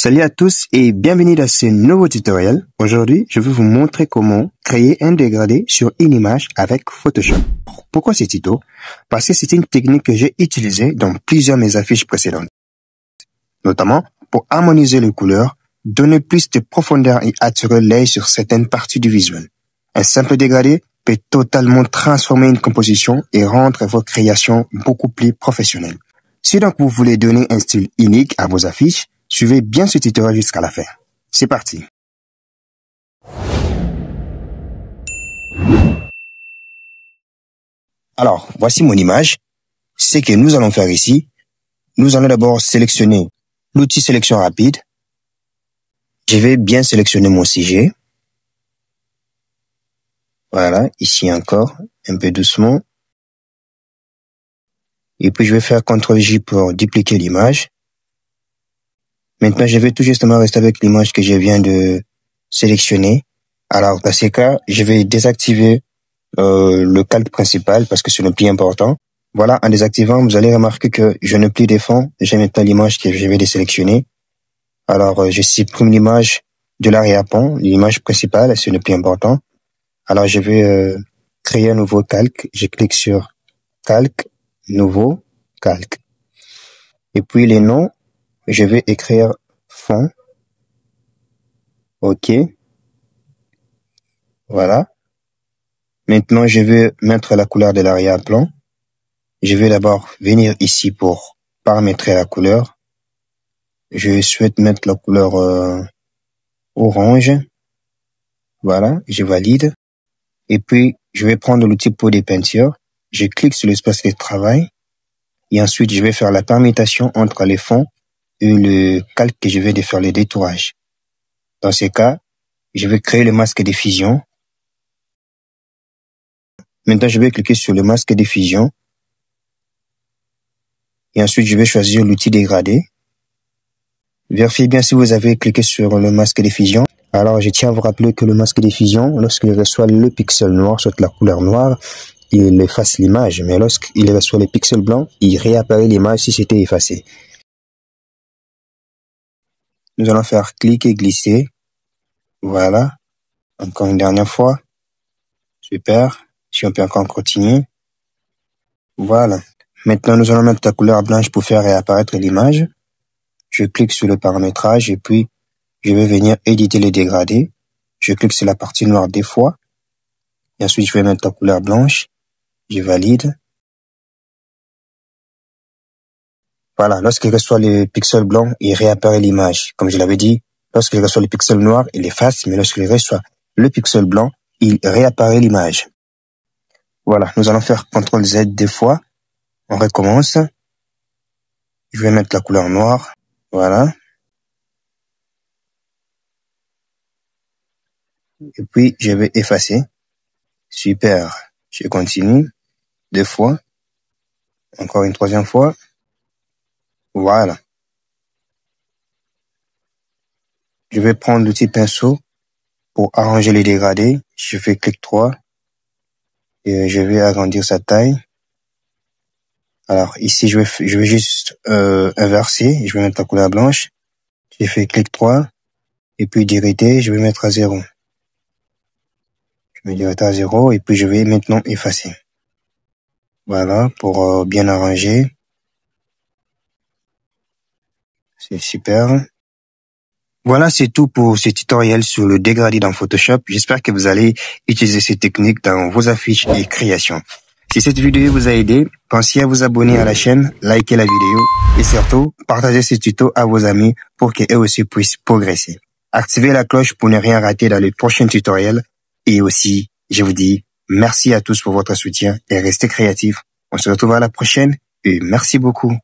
Salut à tous et bienvenue dans ce nouveau tutoriel. Aujourd'hui, je vais vous montrer comment créer un dégradé sur une image avec Photoshop. Pourquoi ce tuto? Parce que c'est une technique que j'ai utilisée dans plusieurs de mes affiches précédentes. Notamment pour harmoniser les couleurs, donner plus de profondeur et attirer l'œil sur certaines parties du visuel. Un simple dégradé peut totalement transformer une composition et rendre vos créations beaucoup plus professionnelles. Si donc vous voulez donner un style unique à vos affiches, suivez bien ce tutoriel jusqu'à la fin. C'est parti. Alors, voici mon image. Ce que nous allons faire ici, nous allons d'abord sélectionner l'outil sélection rapide. Je vais bien sélectionner mon sujet. Voilà, ici encore, un peu doucement. Et puis je vais faire CTRL-J pour dupliquer l'image. Maintenant, je vais tout justement rester avec l'image que je viens de sélectionner. Alors, dans ces cas, je vais désactiver le calque principal parce que c'est le plus important. Voilà, en désactivant, vous allez remarquer que je n'ai plus de fond. J'ai maintenant l'image que je vais désélectionner. Alors, je supprime l'image de l'arrière-plan, l'image principale, c'est le plus important. Alors, je vais créer un nouveau calque. Je clique sur calque, nouveau calque. Et puis les noms, je vais écrire fond. OK. Voilà. Maintenant, je vais mettre la couleur de l'arrière-plan. Je vais d'abord venir ici pour paramétrer la couleur. Je souhaite mettre la couleur orange. Voilà, je valide. Et puis, je vais prendre l'outil pour des peintures. Je clique sur l'espace de travail. Et ensuite, je vais faire la permutation entre les fonds et le calque que je vais de faire le détourage. Dans ce cas, je vais créer le masque de fusion. Maintenant, je vais cliquer sur le masque de fusion. Et ensuite, je vais choisir l'outil dégradé. Vérifiez bien si vous avez cliqué sur le masque de fusion. Alors, je tiens à vous rappeler que le masque de fusion, lorsqu'il reçoit le pixel noir, soit la couleur noire, il efface l'image. Mais lorsqu'il reçoit le pixel blanc, il réapparaît l'image si c'était effacé. Nous allons faire cliquer, glisser. Voilà. Encore une dernière fois. Super. Si on peut encore continuer. Voilà. Maintenant, nous allons mettre la couleur blanche pour faire réapparaître l'image. Je clique sur le paramétrage et puis je vais venir éditer les dégradés. Je clique sur la partie noire deux fois. Et ensuite, je vais mettre la couleur blanche. Je valide. Voilà. Lorsqu'il reçoit le pixel blanc, il réapparaît l'image. Comme je l'avais dit, lorsqu'il reçoit le pixel noir, il efface. Mais lorsqu'il reçoit le pixel blanc, il réapparaît l'image. Voilà. Nous allons faire CTRL-Z deux fois. On recommence. Je vais mettre la couleur noire. Voilà. Et puis, je vais effacer. Super. Je continue. Deux fois. Encore une troisième fois. Voilà. Je vais prendre l'outil pinceau pour arranger les dégradés. Je fais clic droit. Et je vais agrandir sa taille. Alors, ici, je vais juste inverser. Je vais mettre la couleur blanche. J'ai fait clic droit. Et puis, d'irriter, je vais mettre à 0. Je vais d'irriter à 0. Et puis, je vais maintenant effacer. Voilà, pour bien arranger. C'est super. Voilà, c'est tout pour ce tutoriel sur le dégradé dans Photoshop. J'espère que vous allez utiliser ces techniques dans vos affiches et créations. Si cette vidéo vous a aidé, pensez à vous abonner à la chaîne, liker la vidéo et surtout, partagez ce tuto à vos amis pour qu'eux aussi puissent progresser. Activez la cloche pour ne rien rater dans les prochains tutoriels. Et aussi, je vous dis merci à tous pour votre soutien et restez créatifs. On se retrouve à la prochaine et merci beaucoup.